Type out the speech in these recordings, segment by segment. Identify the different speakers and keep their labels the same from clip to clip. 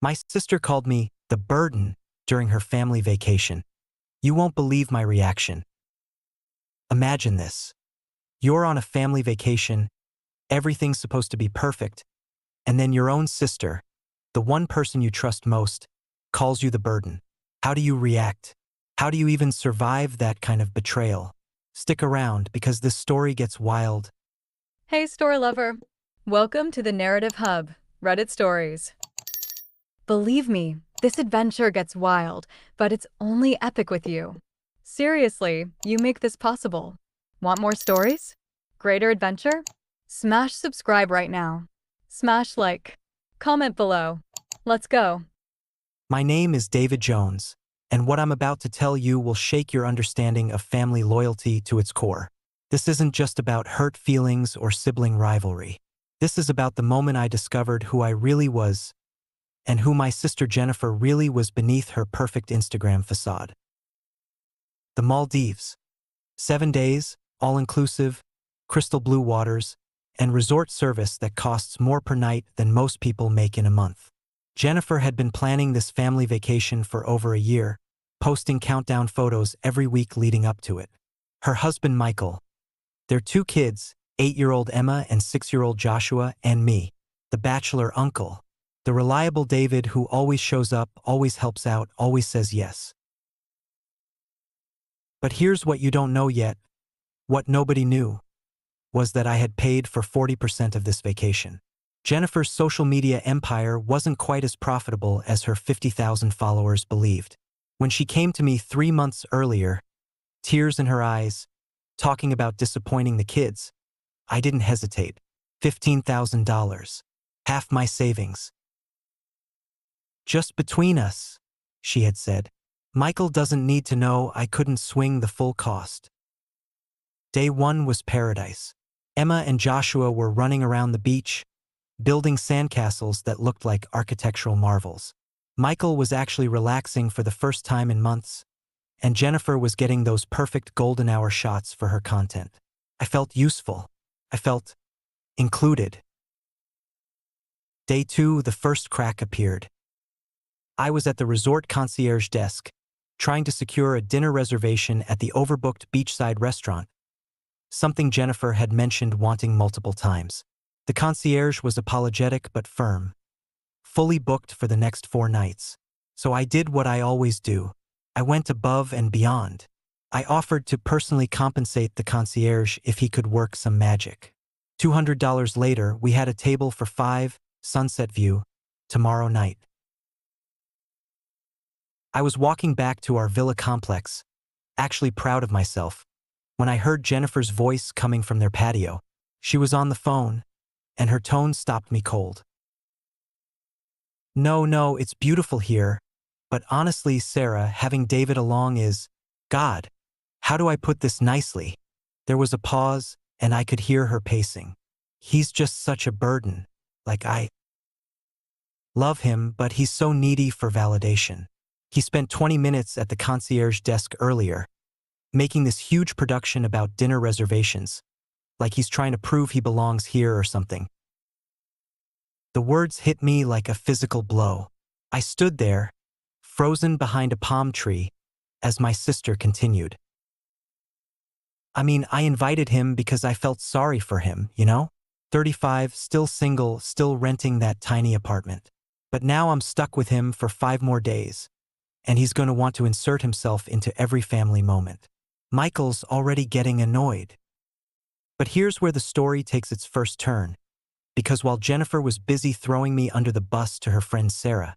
Speaker 1: My sister called me the burden during her family vacation. You won't believe my reaction. Imagine this. You're on a family vacation, everything's supposed to be perfect, and then your own sister, the one person you trust most, calls you the burden. How do you react? How do you even survive that kind of betrayal? Stick around because this story gets wild.
Speaker 2: Hey, story lover. Welcome to the Narrative Hub, Reddit Stories. Believe me, this adventure gets wild, but it's only epic with you. Seriously, you make this possible. Want more stories? Greater adventure? Smash subscribe right now. Smash like. Comment below. Let's go.
Speaker 1: My name is David Jones, and what I'm about to tell you will shake your understanding of family loyalty to its core. This isn't just about hurt feelings or sibling rivalry. This is about the moment I discovered who I really was and who my sister Jennifer really was beneath her perfect Instagram facade. The Maldives. 7 days, all-inclusive, crystal blue waters, and resort service that costs more per night than most people make in a month. Jennifer had been planning this family vacation for over a year, posting countdown photos every week leading up to it. Her husband Michael, their 2 kids, 8-year-old Emma and 6-year-old Joshua, and me, the bachelor uncle, the reliable David who always shows up, always helps out, always says yes. But here's what you don't know yet. What nobody knew was that I had paid for 40% of this vacation. Jennifer's social media empire wasn't quite as profitable as her 50,000 followers believed. When she came to me 3 months earlier, tears in her eyes, talking about disappointing the kids, I didn't hesitate. $15,000. Half my savings. Just between us, she had said. Michael doesn't need to know I couldn't swing the full cost. Day 1 was paradise. Emma and Joshua were running around the beach, building sandcastles that looked like architectural marvels. Michael was actually relaxing for the first time in months, and Jennifer was getting those perfect golden hour shots for her content. I felt useful. I felt included. Day 2, the first crack appeared. I was at the resort concierge desk, trying to secure a dinner reservation at the overbooked beachside restaurant, something Jennifer had mentioned wanting multiple times. The concierge was apologetic but firm, fully booked for the next 4 nights. So I did what I always do. I went above and beyond. I offered to personally compensate the concierge if he could work some magic. $200 later, we had a table for 5, sunset view, tomorrow night. I was walking back to our villa complex, actually proud of myself, when I heard Jennifer's voice coming from their patio. She was on the phone, and her tone stopped me cold. No, it's beautiful here, but honestly, Sarah, having David along is, God, how do I put this nicely? There was a pause, and I could hear her pacing. He's just such a burden. Like I love him, but he's so needy for validation. He spent 20 minutes at the concierge desk earlier, making this huge production about dinner reservations, like he's trying to prove he belongs here or something. The words hit me like a physical blow. I stood there, frozen behind a palm tree, as my sister continued. I invited him because I felt sorry for him, 35, still single, still renting that tiny apartment. But now I'm stuck with him for 5 more days, and he's going to want to insert himself into every family moment. Michael's already getting annoyed. But here's where the story takes its first turn, because while Jennifer was busy throwing me under the bus to her friend Sarah,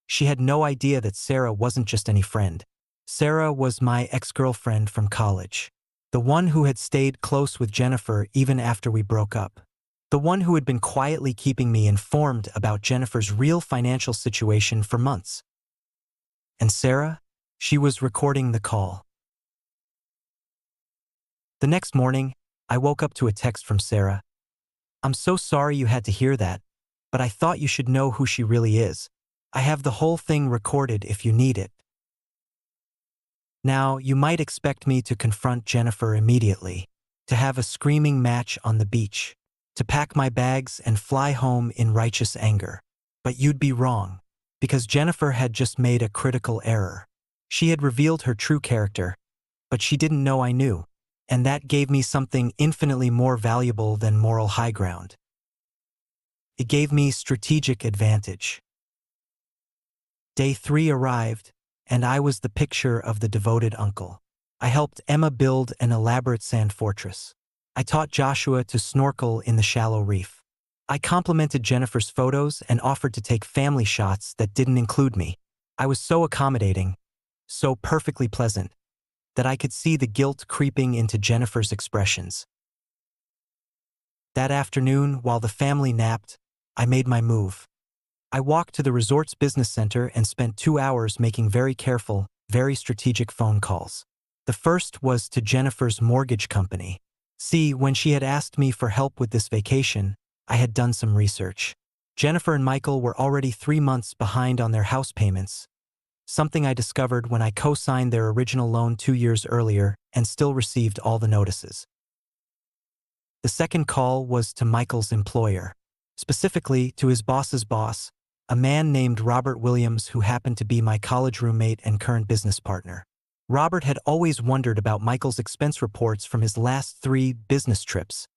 Speaker 1: she had no idea that Sarah wasn't just any friend. Sarah was my ex-girlfriend from college, the one who had stayed close with Jennifer even after we broke up, the one who had been quietly keeping me informed about Jennifer's real financial situation for months. And Sarah? She was recording the call. The next morning, I woke up to a text from Sarah. I'm so sorry you had to hear that, but I thought you should know who she really is. I have the whole thing recorded if you need it. Now, you might expect me to confront Jennifer immediately, to have a screaming match on the beach, to pack my bags and fly home in righteous anger. But you'd be wrong, because Jennifer had just made a critical error. She had revealed her true character, but she didn't know I knew, and that gave me something infinitely more valuable than moral high ground. It gave me strategic advantage. Day 3 arrived, and I was the picture of the devoted uncle. I helped Emma build an elaborate sand fortress. I taught Joshua to snorkel in the shallow reef. I complimented Jennifer's photos and offered to take family shots that didn't include me. I was so accommodating, so perfectly pleasant, that I could see the guilt creeping into Jennifer's expressions. That afternoon, while the family napped, I made my move. I walked to the resort's business center and spent 2 hours making very careful, very strategic phone calls. The first was to Jennifer's mortgage company. See, when she had asked me for help with this vacation, I had done some research. Jennifer and Michael were already 3 months behind on their house payments, something I discovered when I co-signed their original loan 2 years earlier and still received all the notices. The second call was to Michael's employer, specifically to his boss's boss, a man named Robert Williams who happened to be my college roommate and current business partner. Robert had always wondered about Michael's expense reports from his last 3 business trips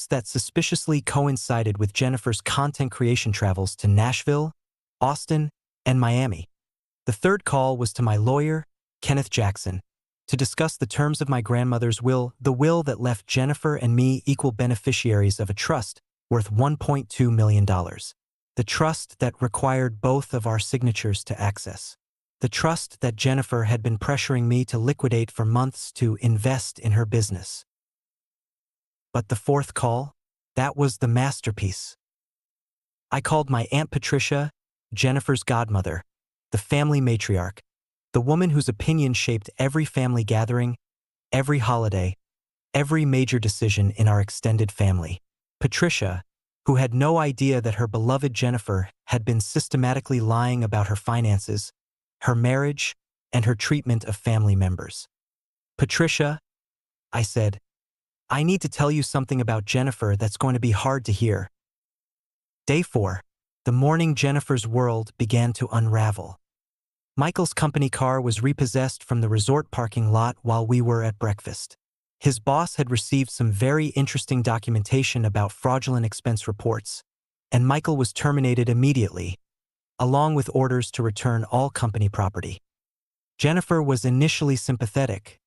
Speaker 1: that suspiciously coincided with Jennifer's content creation travels to Nashville, Austin, and Miami. The third call was to my lawyer, Kenneth Jackson, to discuss the terms of my grandmother's will, the will that left Jennifer and me equal beneficiaries of a trust worth $1.2 million. The trust that required both of our signatures to access. The trust that Jennifer had been pressuring me to liquidate for months to invest in her business. But the fourth call? That was the masterpiece. I called my Aunt Patricia, Jennifer's godmother, the family matriarch, the woman whose opinion shaped every family gathering, every holiday, every major decision in our extended family. Patricia, who had no idea that her beloved Jennifer had been systematically lying about her finances, her marriage, and her treatment of family members. Patricia, I said, I need to tell you something about Jennifer that's going to be hard to hear. Day 4. The morning Jennifer's world began to unravel. Michael's company car was repossessed from the resort parking lot while we were at breakfast. His boss had received some very interesting documentation about fraudulent expense reports, and Michael was terminated immediately, along with orders to return all company property. Jennifer was initially sympathetic,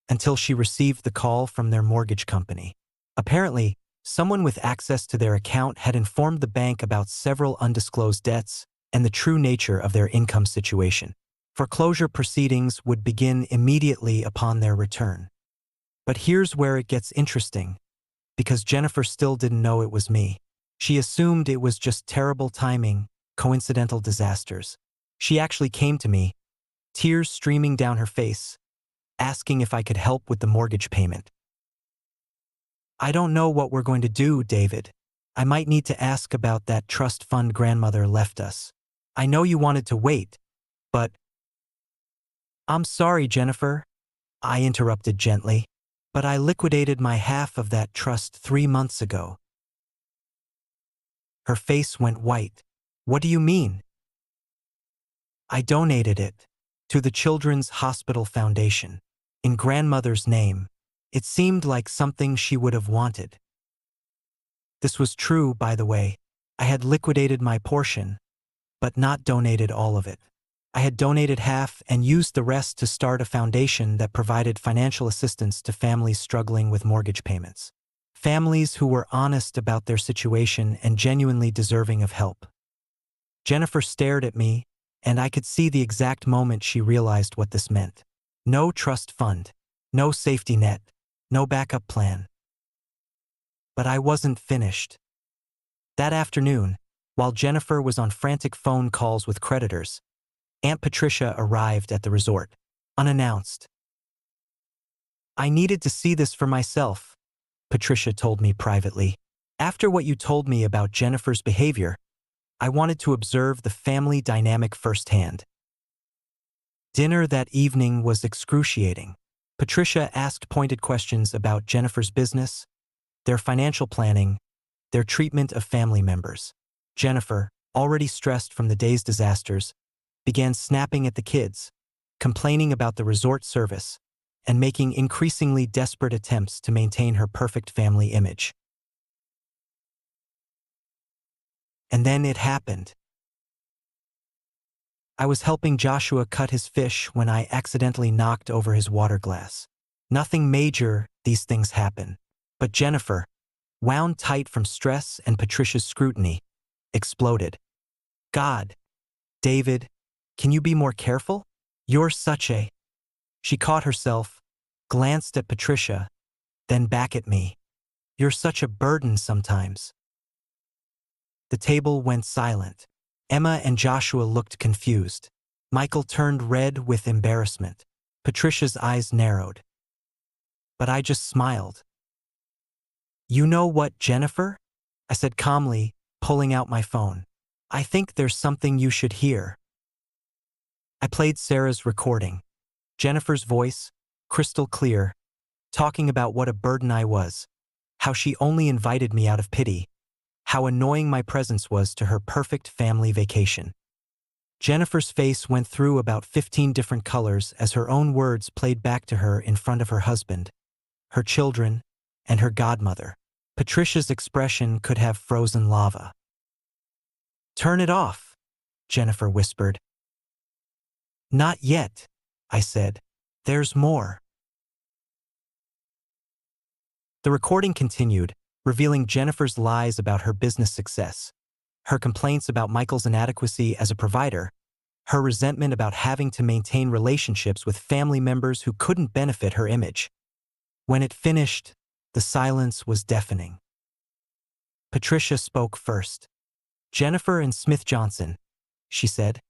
Speaker 1: until she received the call from their mortgage company. Apparently, someone with access to their account had informed the bank about several undisclosed debts and the true nature of their income situation. Foreclosure proceedings would begin immediately upon their return. But here's where it gets interesting, because Jennifer still didn't know it was me. She assumed it was just terrible timing, coincidental disasters. She actually came to me, tears streaming down her face, asking if I could help with the mortgage payment. I don't know what we're going to do, David. I might need to ask about that trust fund grandmother left us. I know you wanted to wait, but... I'm sorry, Jennifer, I interrupted gently, but I liquidated my half of that trust 3 months ago. Her face went white. What do you mean? I donated it to the Children's Hospital Foundation. In grandmother's name. It seemed like something she would have wanted. This was true, by the way. I had liquidated my portion, but not donated all of it. I had donated half and used the rest to start a foundation that provided financial assistance to families struggling with mortgage payments. Families who were honest about their situation and genuinely deserving of help. Jennifer stared at me, and I could see the exact moment she realized what this meant. No trust fund, no safety net, no backup plan. But I wasn't finished. That afternoon, while Jennifer was on frantic phone calls with creditors, Aunt Patricia arrived at the resort, unannounced. I needed to see this for myself, Patricia told me privately. After what you told me about Jennifer's behavior, I wanted to observe the family dynamic firsthand. Dinner that evening was excruciating. Patricia asked pointed questions about Jennifer's business, their financial planning, their treatment of family members. Jennifer, already stressed from the day's disasters, began snapping at the kids, complaining about the resort service, and making increasingly desperate attempts to maintain her perfect family image. And then it happened. I was helping Joshua cut his fish when I accidentally knocked over his water glass. Nothing major, these things happen. But Jennifer, wound tight from stress and Patricia's scrutiny, exploded. God, David, can you be more careful? You're such a... She caught herself, glanced at Patricia, then back at me. You're such a burden sometimes. The table went silent. Emma and Joshua looked confused. Michael turned red with embarrassment. Patricia's eyes narrowed. But I just smiled. You know what, Jennifer? I said calmly, pulling out my phone. I think there's something you should hear. I played Sarah's recording. Jennifer's voice, crystal clear, talking about what a burden I was, how she only invited me out of pity, how annoying my presence was to her perfect family vacation. Jennifer's face went through about 15 different colors as her own words played back to her in front of her husband, her children, and her godmother. Patricia's expression could have frozen lava. Turn it off, Jennifer whispered. Not yet, I said. There's more. The recording continued, revealing Jennifer's lies about her business success, her complaints about Michael's inadequacy as a provider, her resentment about having to maintain relationships with family members who couldn't benefit her image. When it finished, the silence was deafening. Patricia spoke first. Jennifer and Smith Johnson, she said,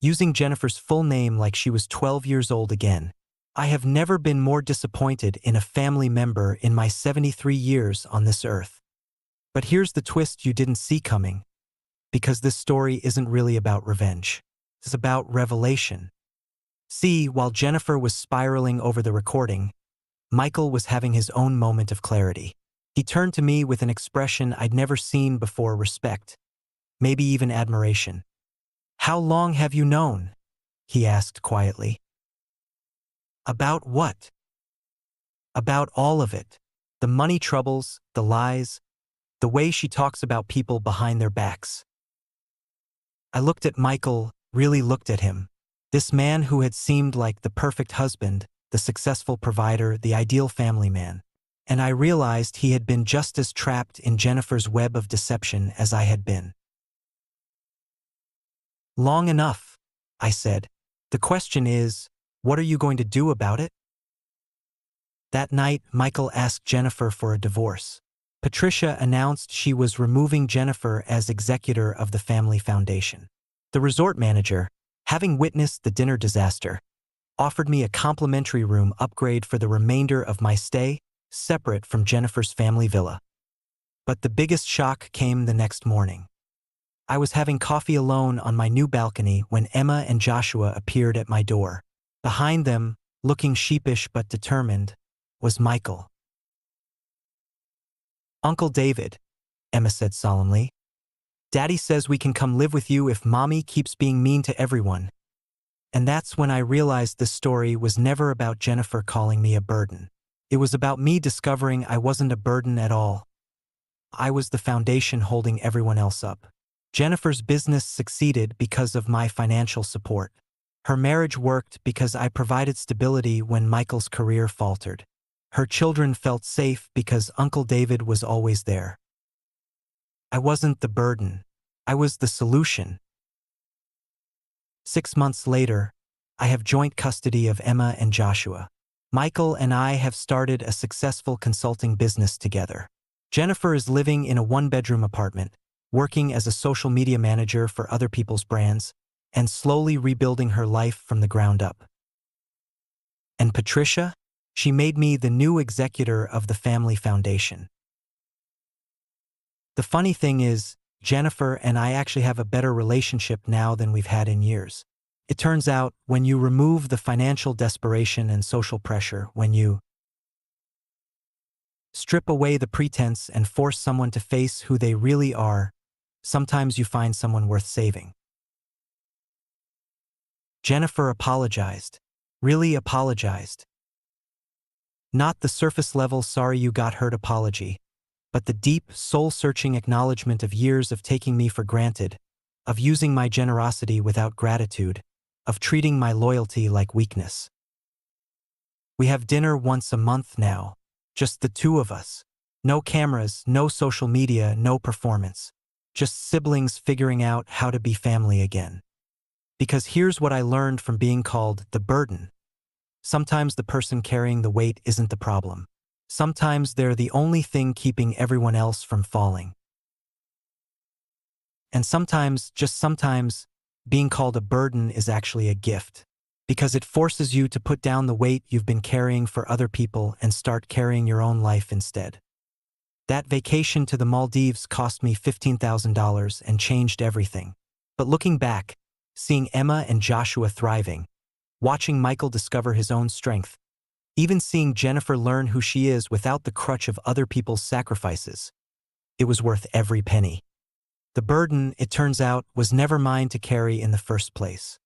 Speaker 1: using Jennifer's full name like she was 12 years old again. I have never been more disappointed in a family member in my 73 years on this earth. But here's the twist you didn't see coming, because this story isn't really about revenge. It's about revelation. See, while Jennifer was spiraling over the recording, Michael was having his own moment of clarity. He turned to me with an expression I'd never seen before: respect, maybe even admiration. How long have you known? He asked quietly. About what? About all of it. The money troubles, the lies, the way she talks about people behind their backs. I looked at Michael, really looked at him. This man who had seemed like the perfect husband, the successful provider, the ideal family man. And I realized he had been just as trapped in Jennifer's web of deception as I had been. Long enough, I said. The question is, what are you going to do about it? That night, Michael asked Jennifer for a divorce. Patricia announced she was removing Jennifer as executor of the family foundation. The resort manager, having witnessed the dinner disaster, offered me a complimentary room upgrade for the remainder of my stay, separate from Jennifer's family villa. But the biggest shock came the next morning. I was having coffee alone on my new balcony when Emma and Joshua appeared at my door. Behind them, looking sheepish but determined, was Michael. Uncle David, Emma said solemnly. Daddy says we can come live with you if Mommy keeps being mean to everyone. And that's when I realized this story was never about Jennifer calling me a burden. It was about me discovering I wasn't a burden at all. I was the foundation holding everyone else up. Jennifer's business succeeded because of my financial support. Her marriage worked because I provided stability when Michael's career faltered. Her children felt safe because Uncle David was always there. I wasn't the burden. I was the solution. 6 months later, I have joint custody of Emma and Joshua. Michael and I have started a successful consulting business together. Jennifer is living in a one-bedroom apartment, working as a social media manager for other people's brands, and slowly rebuilding her life from the ground up. And Patricia? She made me the new executor of the family foundation. The funny thing is, Jennifer and I actually have a better relationship now than we've had in years. It turns out, when you remove the financial desperation and social pressure, when you strip away the pretense and force someone to face who they really are, sometimes you find someone worth saving. Jennifer apologized. Really apologized. Not the surface level sorry you got hurt apology, but the deep, soul-searching acknowledgement of years of taking me for granted, of using my generosity without gratitude, of treating my loyalty like weakness. We have dinner once a month now, just the two of us. No cameras, no social media, no performance. Just siblings figuring out how to be family again. Because here's what I learned from being called the burden. Sometimes the person carrying the weight isn't the problem. Sometimes they're the only thing keeping everyone else from falling. And sometimes, just sometimes, being called a burden is actually a gift, because it forces you to put down the weight you've been carrying for other people and start carrying your own life instead. That vacation to the Maldives cost me $15,000 and changed everything. But looking back, seeing Emma and Joshua thriving, watching Michael discover his own strength, even seeing Jennifer learn who she is without the crutch of other people's sacrifices, it was worth every penny. The burden, it turns out, was never mine to carry in the first place.